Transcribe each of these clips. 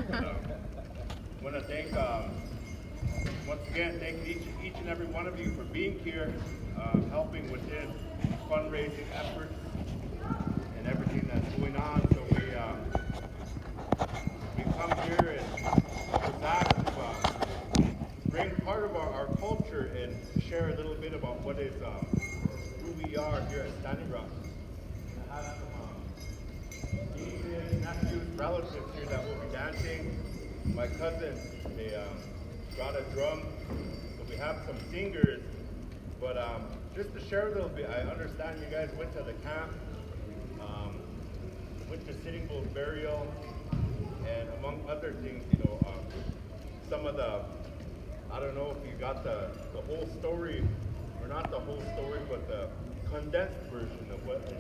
I want to thank, once again, thank each and every one of you for being here, helping with this fundraising effort and everything that's going on. So we come here and with that to bring part of our culture and share a little bit about what is who we are here at Standing Rock. I have some nieces, nephews, relatives here that will be dancing. My cousin, they brought a drum, so we have some singers. But just to share a little bit, I understand you guys went to the camp, went to Sitting Bull's burial, and among other things, some of the, I don't know if you got the whole story, or not the whole story, but the condensed version of what is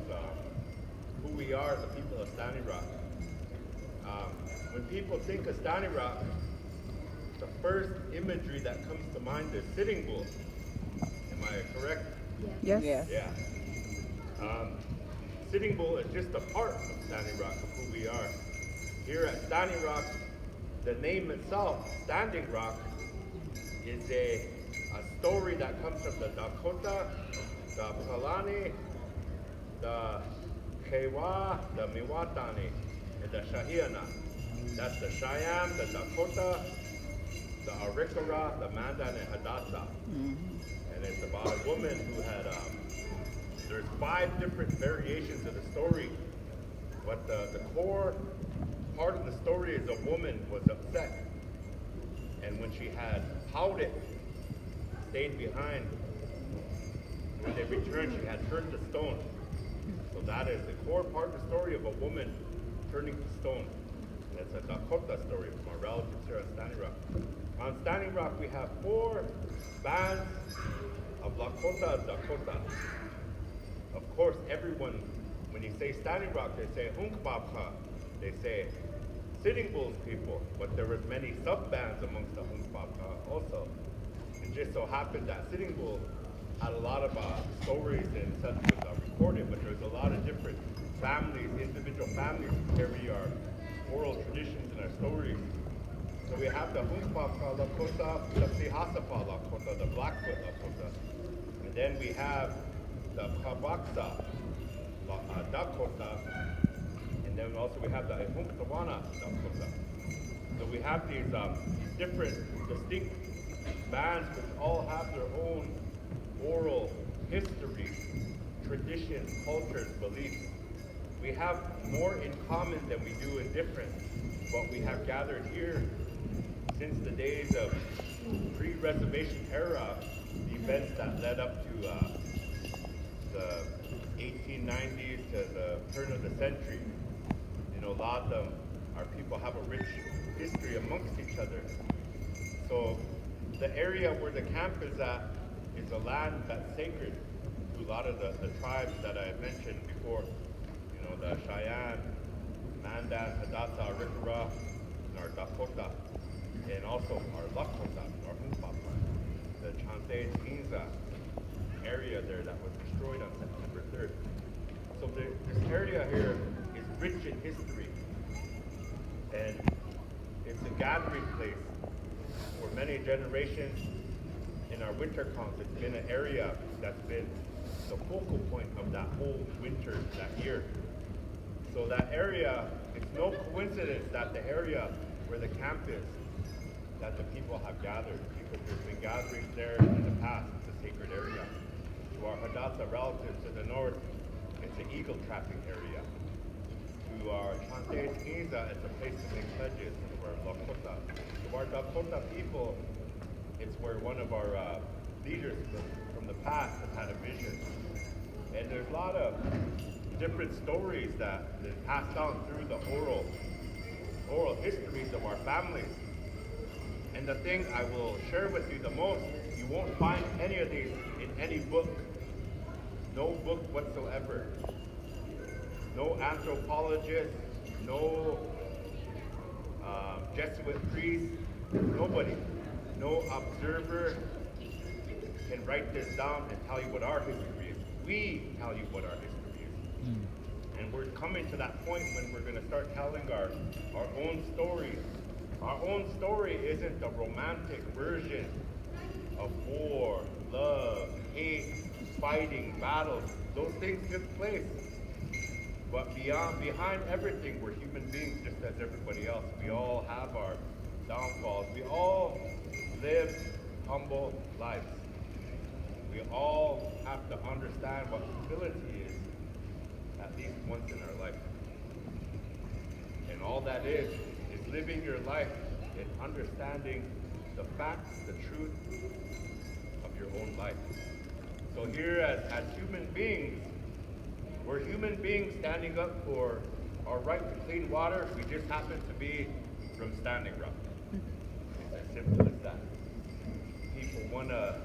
who we are, the people of Standing Rock. When people think of Standing Rock, the first imagery that comes to mind is Sitting Bull. Am I correct? Yes. Yes. Yeah. Sitting Bull is just a part of Standing Rock, of who we are. Here at Standing Rock, the name itself, Standing Rock, is a story that comes from the Dakota, the Palani, the Kewa, the Miwatani, and the Shahiana. That's the Cheyenne, the Dakota, the Arikara, the Mandan, and Hadassah. And it's about a woman who had, there's 5 different variations of the story, but the core part of the story is a woman was upset. And when she had pouted, stayed behind, when they returned, she had turned to stone. So that is the core part of the story of a woman turning to stone. It's a Dakota story from our relatives here at Standing Rock. On Standing Rock, we have 4 bands of Lakota, Dakota. Of course, everyone, when you say Standing Rock, they say Hunkpapka. They say Sitting Bull's people, but there was many sub-bands amongst the Hunkpapka also. It just so happened that Sitting Bull had a lot of stories and such was recorded, but there's a lot of different families, individual families who carry our oral traditions and our stories. So we have the Hunkpapka Lakota, the Sihasapa Lakota, the Blackfoot Lakota. And then we have the Kabaksa Dakota. And then also we have the Hunktawana Dakota. So we have these different distinct bands which all have their own oral history, traditions, cultures, beliefs. We have more in common than we do in different. But we have gathered here since the days of pre-reservation era, the events that led up to the 1890s to the turn of the century. A lot of them, our people have a rich history amongst each other. So the area where the camp is at is a land that's sacred to a lot of the tribes that I mentioned before. The Cheyenne, Mandan, Hadassah, Arikara, and our Dakota, and also our Lakota, our Hunkpapa, the Thankstaking area there that was destroyed on September 3rd. So this area here is rich in history, and it's a gathering place for many generations. In our winter camps, it's been an area that's been the focal point of that whole winter, that year. So that area, it's no coincidence that the area where the camp is, that the people have gathered. People have been gathering there in the past. It's a sacred area. To our Hadassah relatives to the north, it's an eagle trapping area. To our Thankstaking, it's a place to make pledges for Lakota. To our Dakota people, it's where one of our leaders from the past has had a vision. And there's a lot of different stories that is passed down through the oral histories of our families. And the thing I will share with you the most, you won't find any of these in any book. No book whatsoever. No anthropologist, no Jesuit priest, nobody, no observer can write this down and tell you what our history is. We tell you what our history is. And we're coming to that point when we're going to start telling our own stories Our own story isn't a romantic version of war, love, hate, fighting, battles. Those things took place. But behind everything, we're human beings just as everybody else. We all have our downfalls. We all live humble lives. We all have to understand what humility is at least once in our life. And all that is living your life in understanding the facts, the truth of your own life. So here as human beings, we're human beings standing up for our right to clean water. We just happen to be from Standing Rock. It's as simple as that. People want to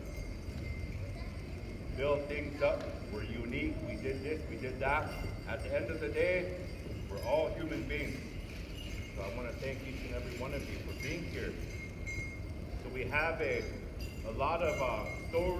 build things up. We're unique. We did this, we did that. At the end of the day, we're all human beings. So I want to thank each and every one of you for being here. So we have a lot of stories